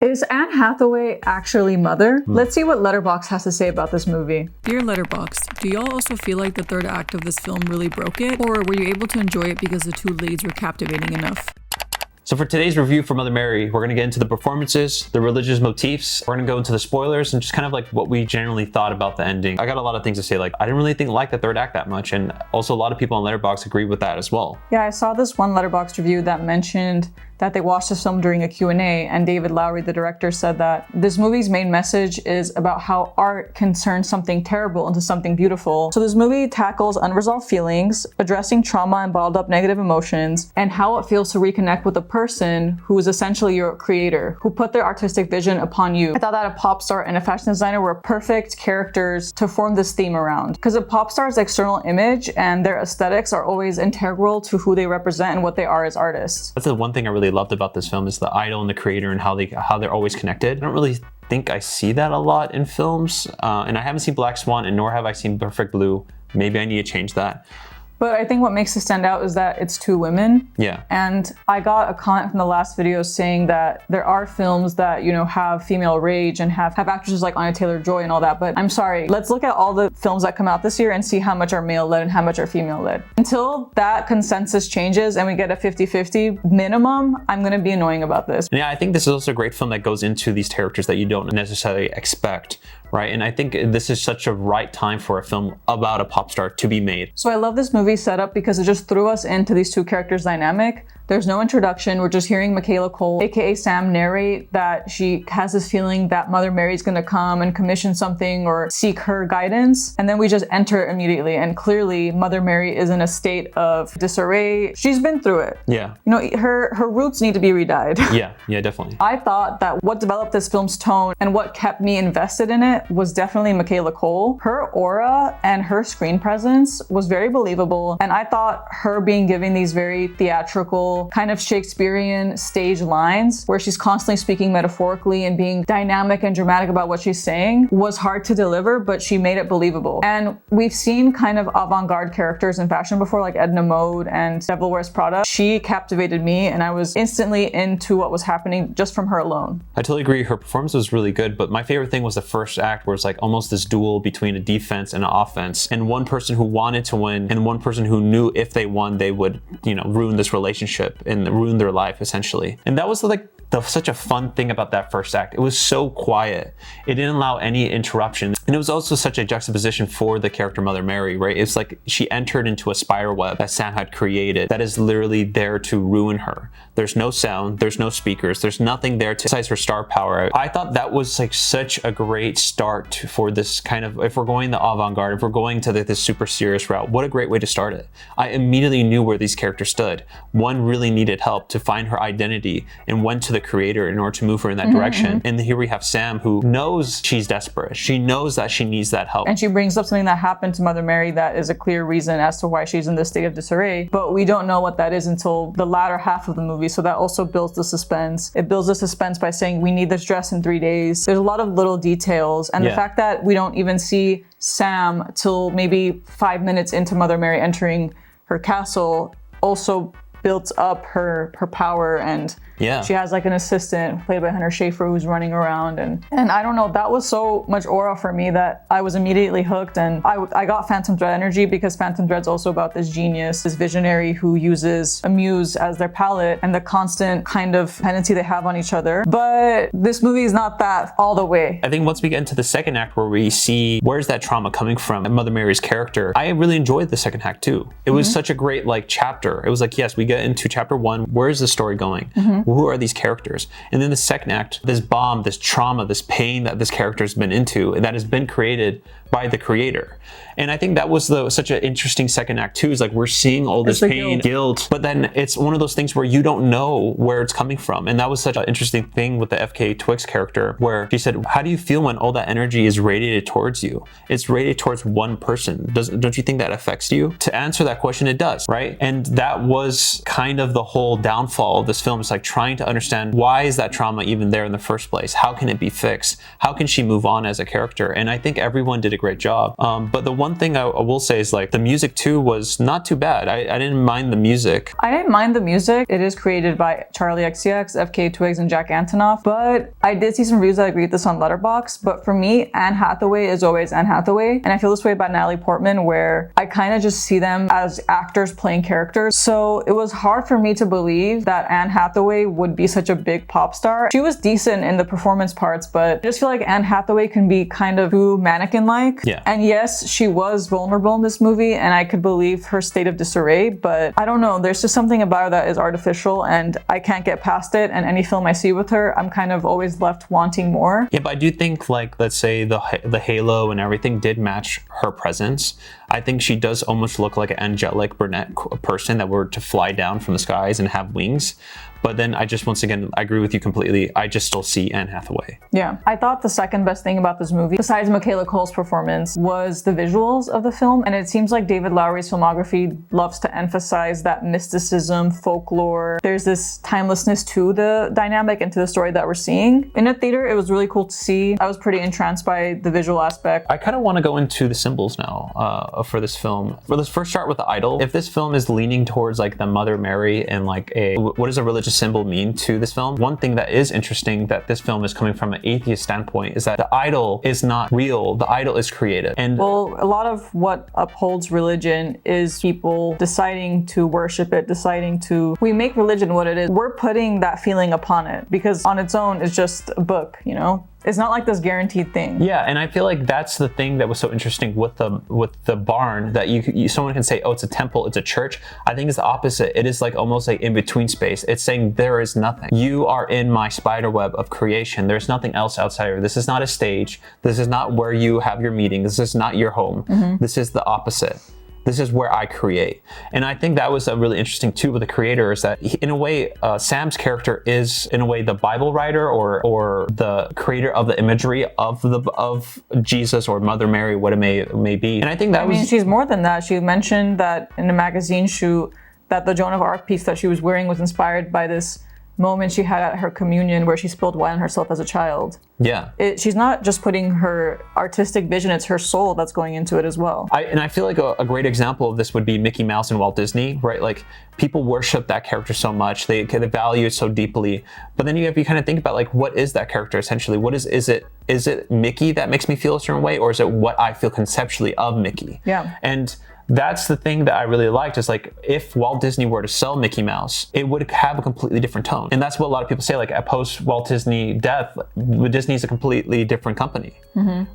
Is Anne Hathaway actually Mother? Let's see what Letterboxd has to say about this movie. Dear Letterboxd, do y'all also feel like the third act of this film really broke it? Or were you able to enjoy it because the two leads were captivating enough? So for today's review for Mother Mary, we're going to get into the performances, the religious motifs, we're going to go into the spoilers, and just kind of like what we generally thought about the ending. I got a lot of things to say, like I didn't really like the third act that much, and also a lot of people on Letterboxd agree with that as well. Yeah, I saw this one Letterboxd review that mentioned that they watched this film during a Q&A, and David Lowery, the director, said that this movie's main message is about how art can turn something terrible into something beautiful. So this movie tackles unresolved feelings, addressing trauma and bottled up negative emotions, and how it feels to reconnect with a person who is essentially your creator, who put their artistic vision upon you. I thought that a pop star and a fashion designer were perfect characters to form this theme around, because a pop star's external image and their aesthetics are always integral to who they represent and what they are as artists. That's the one thing I really loved about this film, is the idol and the creator and how they're always connected. I don't really think I see that a lot in films, and I haven't seen Black Swan, and nor have I seen Perfect Blue. Maybe I need to change that. But I think what makes it stand out is that it's two women. Yeah. And I got a comment from the last video saying that there are films that, you know, have female rage and have actresses like Anya Taylor-Joy and all that. But I'm sorry, let's look at all the films that come out this year and see how much are male-led and how much are female-led. Until that consensus changes and we get a 50-50 minimum, I'm gonna be annoying about this. And yeah, I think this is also a great film that goes into these characters that you don't necessarily expect, right? And I think this is such a right time for a film about a pop star to be made. So I love this movie setup because it just threw us into these two characters' dynamic. There's no introduction. We're just hearing Michaela Coel, aka Sam, narrate that she has this feeling that Mother Mary's gonna come and commission something or seek her guidance. And then we just enter immediately. And clearly Mother Mary is in a state of disarray. She's been through it. Yeah. You know, her roots need to be re-dyed. Yeah, definitely. I thought that what developed this film's tone and what kept me invested in it was definitely Michaela Coel. Her aura and her screen presence was very believable. And I thought her being given these very theatrical, kind of Shakespearean stage lines where she's constantly speaking metaphorically and being dynamic and dramatic about what she's saying was hard to deliver, but she made it believable. And we've seen kind of avant-garde characters in fashion before, like Edna Mode and Devil Wears Prada. She captivated me and I was instantly into what was happening just from her alone. I totally agree. Her performance was really good, but my favorite thing was the first act where it's like almost this duel between a defense and an offense, and one person who wanted to win and one person who knew if they won, they would, you know, ruin this relationship and ruin their life essentially. And that was like such a fun thing about that first act. It was so quiet. It didn't allow any interruptions. And it was also such a juxtaposition for the character Mother Mary, right? It's like she entered into a spider web that Sam had created that is literally there to ruin her. There's no sound, there's no speakers, there's nothing there to besides her star power. I thought that was like such a great start for this kind of, if we're going the avant-garde, if we're going to this super serious route, what a great way to start it. I immediately knew where these characters stood. One really needed help to find her identity and went to the creator in order to move her in that direction. And here we have Sam, who knows she's desperate. She knows that she needs that help. And she brings up something that happened to Mother Mary that is a clear reason as to why she's in this state of disarray, but we don't know what that is until the latter half of the movie. So that also builds the suspense. It builds the suspense by saying we need this dress in 3 days. There's a lot of little details, and the fact that we don't even see Sam till maybe 5 minutes into Mother Mary entering her castle also built up her power. And she has like an assistant played by Hunter Schafer who's running around, and I don't know, that was so much aura for me that I was immediately hooked. And I got Phantom Thread energy because Phantom Thread's also about this genius, this visionary who uses a muse as their palette and the constant kind of dependency they have on each other. But this movie is not that all the way. I think once we get into the second act where we see where's that trauma coming from, Mother Mary's character, I really enjoyed the second act too. It was such a great like chapter. It was like, yes, we get into chapter 1, where's the story going? Who are these characters? And then the second act, this bomb, this trauma, this pain that this character's been into, that has been created by the creator. And I think that was such an interesting second act too, is like we're seeing all this pain, guilt, but then it's one of those things where you don't know where it's coming from. And that was such an interesting thing with the FK Twix character, where she said, how do you feel when all that energy is radiated towards you? It's radiated towards one person. Don't you think that affects you? To answer that question, it does, right? And that was kind of the whole downfall of this film. It's like trying to understand, why is that trauma even there in the first place? How can it be fixed? How can she move on as a character? And I think everyone did a great job. But the one thing I will say is like the music too was not too bad. I didn't mind the music. I didn't mind the music. It is created by Charlie XCX, FK Twigs, and Jack Antonoff. But I did see some reviews that agree with this on Letterboxd. But for me, Anne Hathaway is always Anne Hathaway. And I feel this way about Natalie Portman, where I kind of just see them as actors playing characters. So it was hard for me to believe that Anne Hathaway would be such a big pop star. She was decent in the performance parts, but I just feel like Anne Hathaway can be kind of too mannequin-like. Yeah. And yes, she was vulnerable in this movie, and I could believe her state of disarray, but I don't know, there's just something about her that is artificial, and I can't get past it, and any film I see with her, I'm kind of always left wanting more. Yeah, but I do think, like, let's say the halo and everything did match her presence. I think she does almost look like an angelic brunette person that were to fly down from the skies and have wings. But then I just, once again, I agree with you completely. I just still see Anne Hathaway. Yeah. I thought the second best thing about this movie, besides Michaela Coel's performance, was the visuals of the film. And it seems like David Lowery's filmography loves to emphasize that mysticism, folklore. There's this timelessness to the dynamic and to the story that we're seeing. In a theater, it was really cool to see. I was pretty entranced by the visual aspect. I kind of want to go into the symbols now for this film. Let's first start with the idol. If this film is leaning towards like the Mother Mary and like what does a religious symbol mean to this film? One thing that is interesting that this film is coming from an atheist standpoint is that the idol is not real. The idol is created. And well, a lot of what upholds religion is people deciding to worship it, we make religion what it is. We're putting that feeling upon it because on its own it's just a book, you know? It's not like this guaranteed thing. Yeah, and I feel like that's the thing that was so interesting with the barn, that someone can say, oh, it's a temple, it's a church. I think it's the opposite. It is like almost like in between space. It's saying there is nothing. You are in my spider web of creation. There's nothing else outside of it. This is not a stage. This is not where you have your meeting. This is not your home. Mm-hmm. This is the opposite. This is where I create. And I think that was really interesting too with the creator, is that in a way, Sam's character is in a way the Bible writer or the creator of the imagery of Jesus or Mother Mary, what it may be. And I think that was... I mean, she's more than that. She mentioned that in a magazine shoot that the Joan of Arc piece that she was wearing was inspired by this moment she had at her communion where she spilled wine on herself as a child. Yeah. She's not just putting her artistic vision, it's her soul that's going into it as well. I feel like a great example of this would be Mickey Mouse and Walt Disney, right? Like people worship that character so much, they value it so deeply. But then you kind of think about like, what is that character essentially? What is it Mickey that makes me feel a certain way, or is it what I feel conceptually of Mickey? Yeah. And that's the thing that I really liked, is like if Walt Disney were to sell Mickey Mouse, it would have a completely different tone. And that's what a lot of people say, like at post Walt Disney death, Disney is a completely different company,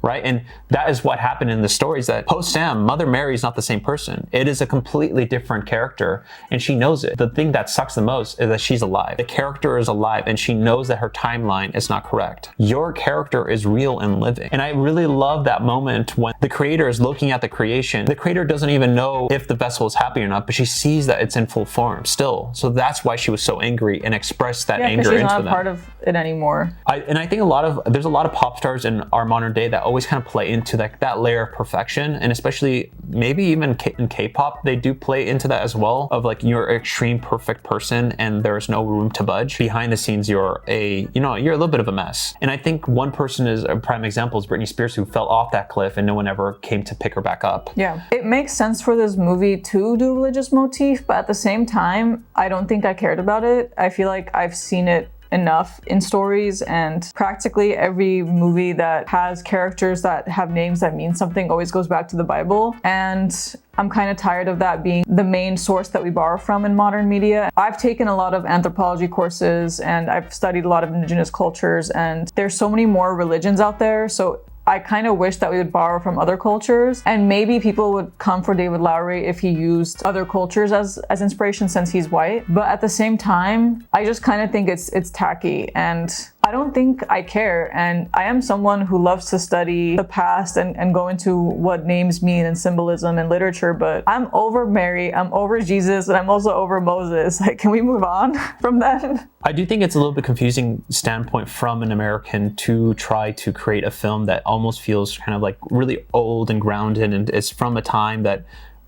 right? And that is what happened in the stories, that post Sam, Mother Mary is not the same person. It is a completely different character, and she knows it. The thing that sucks the most is that she's alive. The character is alive, and she knows that her timeline is not correct. Your character is real and living. And I really love that moment when the creator is looking at the creation. The creator doesn't even know if the vessel is happy or not, but she sees that it's in full form still. So that's why she was so angry and expressed that anger into them. Yeah, she's not a part of it anymore. I think there's a lot of pop stars in our modern day that always kind of play into that layer of perfection, and especially maybe even in K-pop, they do play into that as well, of like you're an extreme perfect person and there's no room to budge. Behind the scenes, you're a little bit of a mess. And I think one person is a prime example is Britney Spears, who fell off that cliff and no one ever came to pick her back up. Yeah, it makes sense for this movie to do religious motif, but at the same time, I don't think I cared about it. I feel like I've seen it enough in stories, and practically every movie that has characters that have names that mean something always goes back to the Bible, and I'm kind of tired of that being the main source that we borrow from in modern media. I've taken a lot of anthropology courses and I've studied a lot of indigenous cultures, and there's so many more religions out there, so I kind of wish that we would borrow from other cultures, and maybe people would come for David Lowery if he used other cultures as inspiration since he's white. But at the same time, I just kind of think it's tacky, and I don't think I care. And I am someone who loves to study the past and go into what names mean and symbolism and literature, but I'm over Mary, I'm over Jesus, and I'm also over Moses. Like, can we move on from that? I do think it's a little bit confusing standpoint from an American to try to create a film that almost feels kind of like really old and grounded, and it's from a time that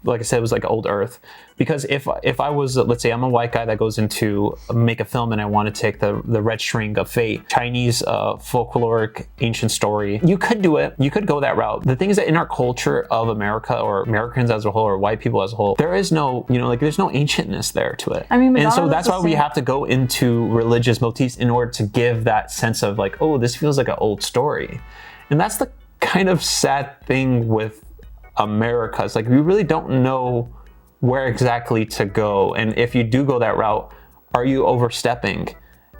like I said, it was like old Earth. Because if I was, let's say I'm a white guy that goes into make a film and I want to take the red string of fate, Chinese folkloric ancient story, you could do it. You could go that route. The thing is that in our culture of America, or Americans as a whole, or white people as a whole, there is no, like there's no ancientness there to it. I mean, and so that's why we have to go into religious motifs in order to give that sense of like, oh, this feels like an old story. And that's the kind of sad thing with America. It's like we really don't know where exactly to go, and if you do go that route, are you overstepping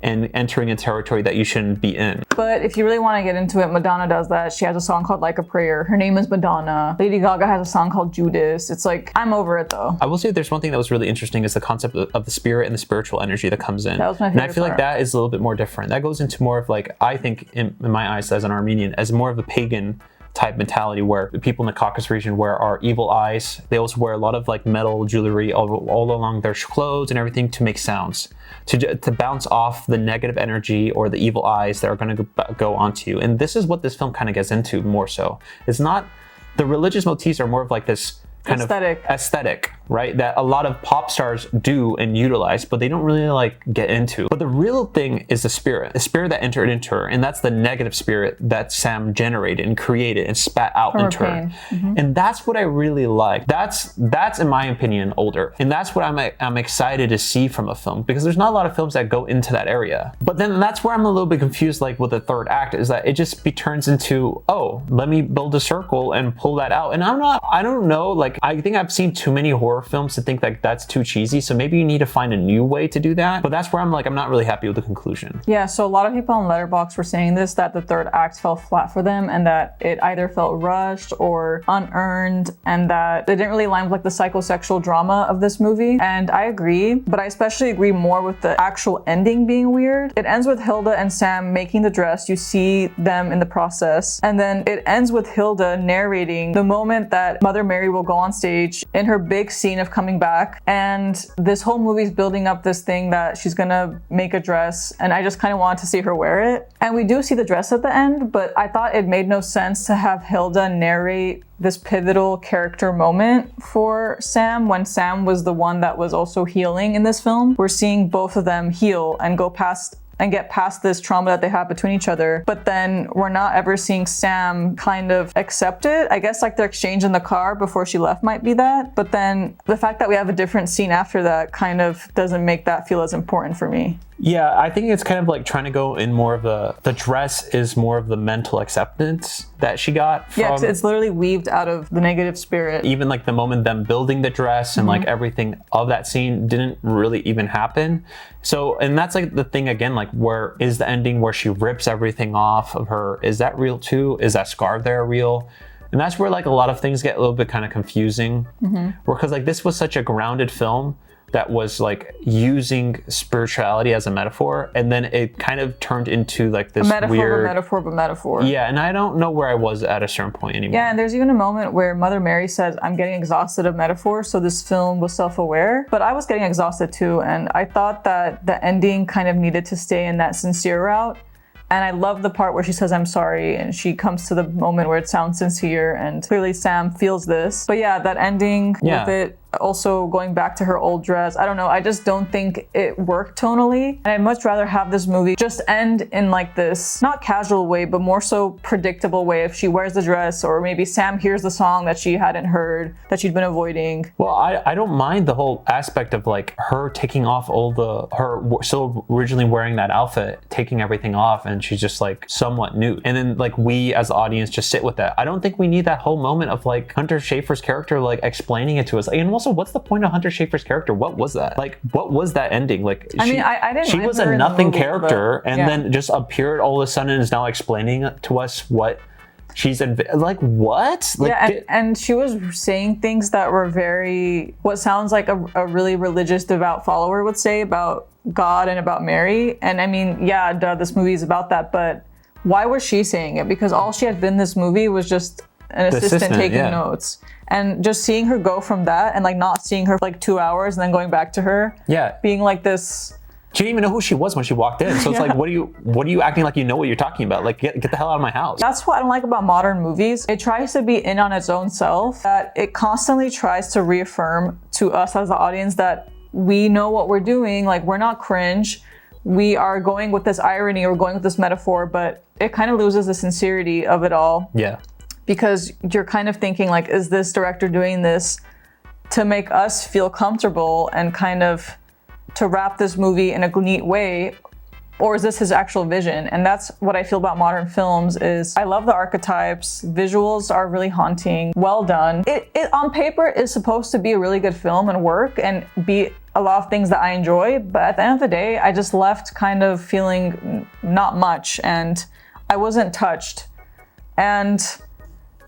and entering a territory that you shouldn't be in? But if you really want to get into it, Madonna does that. She has a song called Like a Prayer. Her name is Madonna. Lady Gaga has a song called Judas. It's like, I'm over it though. I will say there's one thing that was really interesting is the concept of the spirit and the spiritual energy that comes in. That was my favorite And I feel like that is a little bit more different. That goes into more of like, I think in my eyes as an Armenian, as more of a pagan type mentality, where the people in the Caucasus region wear our evil eyes. They also wear a lot of like metal jewelry all along their clothes and everything to make sounds, to bounce off the negative energy or the evil eyes that are going to go onto you. And this is what this film kind of gets into more so. It's not, the religious motifs are more of like this kind of aesthetic, right? That a lot of pop stars do and utilize, but they don't really like get into. But the real thing is the spirit that entered into her, and that's the negative spirit that Sam generated and created and spat out into her. And that's what I really like. That's in my opinion older, and that's what I'm excited to see from a film, because there's not a lot of films that go into that area. But then that's where I'm a little bit confused, like with the third act, is that it just turns into, oh, let me build a circle and pull that out. And I don't know, like I think I've seen too many horror films to think like that's too cheesy, so maybe you need to find a new way to do that. But that's where I'm not really happy with the conclusion. Yeah, so a lot of people on Letterboxd were saying this, that the third act fell flat for them, and that it either felt rushed or unearned, and that they didn't really line with like the psychosexual drama of this movie. And I agree, but I especially agree more with the actual ending being weird. It ends with Hilda and Sam making the dress. You see them in the process, and then it ends with Hilda narrating the moment that Mother Mary will go on stage in her big scene of coming back. And this whole movie's building up this thing that she's gonna make a dress, and I just kind of wanted to see her wear it. And we do see the dress at the end, but I thought it made no sense to have Hilda narrate this pivotal character moment for Sam when Sam was the one that was also healing in this film. We're seeing both of them heal and get past this trauma that they have between each other. But then we're not ever seeing Sam kind of accept it. I guess like their exchange in the car before she left might be that. But then the fact that we have a different scene after that kind of doesn't make that feel as important for me. Yeah, I think it's kind of like trying to go in more of the dress is more of the mental acceptance that she got from... Yeah, it's literally weaved out of the negative spirit. Even like the moment them building the dress and like everything of that scene didn't really even happen. So, and that's like the thing again, like where is the ending where she rips everything off of her? Is that real too? Is that scar there real? And that's where like a lot of things get a little bit kind of confusing. Because like this was such a grounded film that was like using spirituality as a metaphor, and then it kind of turned into like this metaphor. Yeah, and I don't know where I was at a certain point anymore. Yeah, and there's even a moment where Mother Mary says, I'm getting exhausted of metaphor, so this film was self-aware. But I was getting exhausted too, and I thought that the ending kind of needed to stay in that sincere route. And I love the part where she says, I'm sorry, and she comes to the moment where it sounds sincere, and clearly Sam feels this. But yeah, that ending with it also going back to her old dress, I don't know, I just don't think it worked tonally. And I'd much rather have this movie just end in like this, not casual way, but more so predictable way. If she wears the dress, or maybe Sam hears the song that she hadn't heard, that she'd been avoiding. Well, I don't mind the whole aspect of like her taking off her still originally wearing that outfit, taking everything off, and she's just like somewhat nude. And then like we as the audience just sit with that. I don't think we need that whole moment of like Hunter Schafer's character like explaining it to us. And also, what's the point of Hunter Schafer's character? What was that? Like, what was that ending? Like, I mean, I didn't. She was a nothing character, and then just appeared all of a sudden and is now explaining to us what she's like. What? Like, yeah, and she was saying things that were very, what sounds like a really religious, devout follower would say about God and about Mary. And I mean, yeah, duh, this movie is about that, but why was she saying it? Because all she had been in this movie was just an assistant taking notes. And just seeing her go from that and like not seeing her for like 2 hours and then going back to her. Yeah. Being like this She didn't even know who she was when she walked in. So it's like, what are you acting like you know what you're talking about? Like, get the hell out of my house. That's what I don't like about modern movies. It tries to be in on its own self, that it constantly tries to reaffirm to us as the audience that we know what we're doing. Like, we're not cringe. We are going with this irony, or going with this metaphor, but it kind of loses the sincerity of it all. Yeah. Because you're kind of thinking like, is this director doing this to make us feel comfortable and kind of to wrap this movie in a neat way, or is this his actual vision? And that's what I feel about modern films. Is I love the archetypes, visuals are really haunting, well done. It on paper is supposed to be a really good film and work and be a lot of things that I enjoy, but at the end of the day, I just left kind of feeling not much, and I wasn't touched. And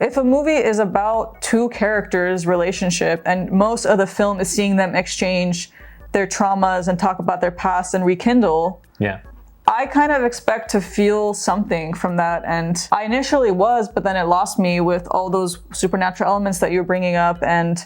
if a movie is about two characters' relationship and most of the film is seeing them exchange their traumas and talk about their past and rekindle, Yeah. I kind of expect to feel something from that. And I initially was, but then it lost me with all those supernatural elements that you're bringing up. And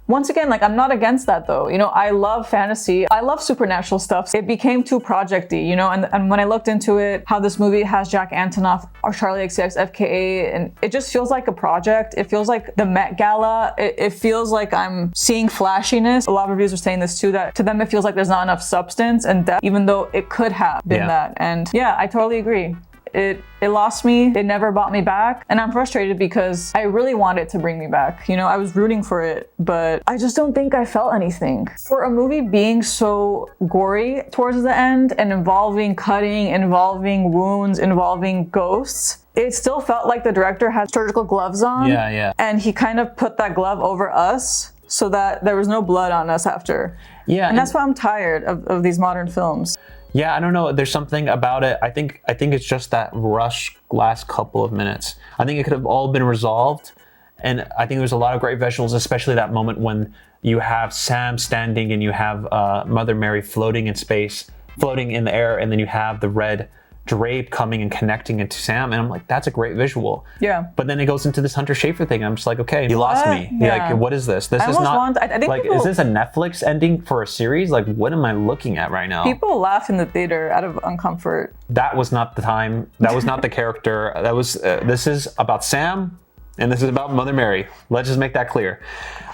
once again, like, I'm not against that though. You know, I love fantasy. I love supernatural stuff. It became too project-y, you know, and when I looked into it, how this movie has Jack Antonoff or Charlie XCX, FKA, and it just feels like a project. It feels like the Met Gala. It feels like I'm seeing flashiness. A lot of reviews are saying this too, that to them it feels like there's not enough substance and depth, even though it could have been that. And yeah, I totally agree. It lost me. It never brought me back. And I'm frustrated because I really wanted it to bring me back. You know, I was rooting for it, but I just don't think I felt anything. For a movie being so gory towards the end and involving cutting, involving wounds, involving ghosts, it still felt like the director had surgical gloves on. Yeah, yeah. And he kind of put that glove over us so that there was no blood on us after. Yeah. And that's why I'm tired of these modern films. Yeah, I don't know. There's something about it. I think it's just that rush last couple of minutes. I think it could have all been resolved. And I think there's a lot of great visuals, especially that moment when you have Sam standing and you have Mother Mary floating in space, floating in the air, and then you have the red drape coming and connecting into Sam. And I'm like, that's a great visual. Yeah. But then it goes into this Hunter Schafer thing. I'm just like, okay, you lost me. Yeah. Like, what is this? This is not, I think like, people, is this a Netflix ending for a series? Like, what am I looking at right now? people laugh in the theater out of uncomfort. That was not the time. That was not the character. That was, this is about Sam and this is about Mother Mary. Let's just make that clear.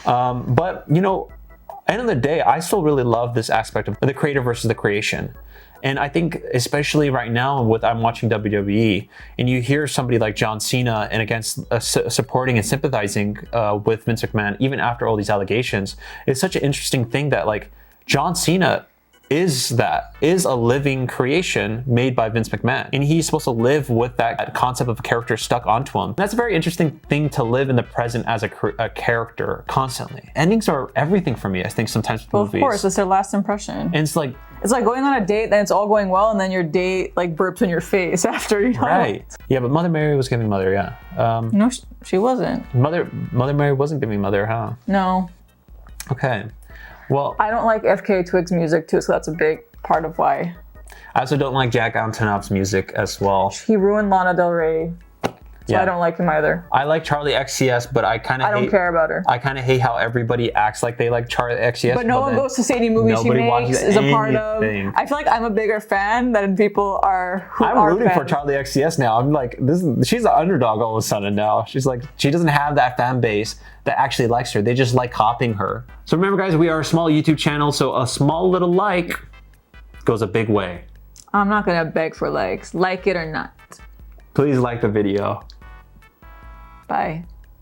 But, you know, end of the day, I still really love this aspect of the creator versus the creation. And I think especially right now with I'm watching WWE and you hear somebody like John Cena and against supporting and sympathizing with Vince McMahon, even after all these allegations, it's such an interesting thing that like John Cena is a living creation made by Vince McMahon. And he's supposed to live with that concept of a character stuck onto him. That's a very interesting thing to live in the present as a character constantly. Endings are everything for me, I think, sometimes with movies. Of course, it's their last impression. And it's like going on a date, then it's all going well, and then your date like burps in your face after, you know? Right. Yeah, but Mother Mary was giving mother, yeah. No, she wasn't. Mother Mary wasn't giving mother, huh? No. Okay. Well, I don't like FK Twig's music too, so that's a big part of why. I also don't like Jack Antonoff's music as well. He ruined Lana Del Rey. So I don't like him either. I like Charlie XCS, but I kind of I don't care about her. I kind of hate how everybody acts like they like Charlie XCS. But no one goes to see any movie she makes, is a part of. anything. I feel like I'm a bigger fan than people are who I'm are rooting fans. for Charlie XCS now. I'm like, she's an underdog all of a sudden now. She's like, she doesn't have that fan base that actually likes her. They just like copying her. So remember, guys, we are a small YouTube channel, so a small little like goes a big way. I'm not gonna beg for likes, like it or not. Please like the video. Bye.